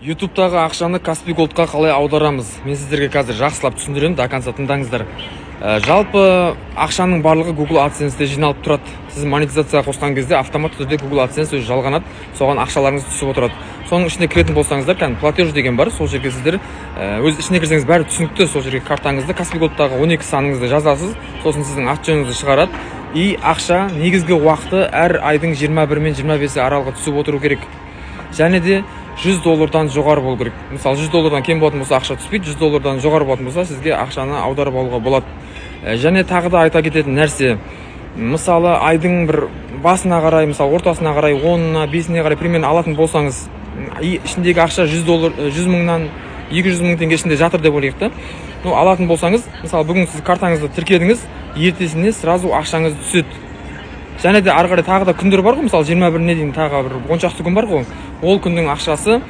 ютубтағы ақшаны Каспий Голдқа қалай аударамыз? Мен сіздерге қазір жақсылап түсіндіремін, до конца тыңдаңыздар. Жалпы ақшаның барлығы Google AdSense'те жиналып тұрады. Сіз монетизация қосқан кезде автоматты түрде Google AdSense өзі жалғанады, соған ақшаларыңыз түсіп отырады. Соның ішіне кіретін болсаңыздар, платеж деген бар, сол жерге сіздер өз ішіне кірсеңіз бәрі түсінікті, сол жерге картаңызды, Каспий Голдтағы 12 саныңызды жазасыз, сосын сіздің аты жөніңізді шығарады. И ақша негізгі уақыты әр айдың 21 мен 25 аралығы түсіп отыру керек. Және де $100 жоғары болу керек. Мысалы, $100 кем болатын болса ақша түспейді, $100 жоғары болатын болса сізге ақшаны аударып алуға болады. Және тағы да айта кететін нәрсе, мысалы, айдың бір басына қарай, мысалы, ортасына қарай, 10-на, 5-не қарай примерно алатын болсаңыз, ішіндегі ақша $100 мыңнан 200 мың теңге ішінде жатыр деп ойлайық та. Алатын болсаңыз, мысалы, бүгін сіз картаңызды тіркедіңіз, ертесіне сразу ақшаңыз түседі. Және де ары қарай тағы да күндер бар ғой, мысалы 21-не дейін тағы бір 10 шақты күн бар ғой. Ол күннің ақшасы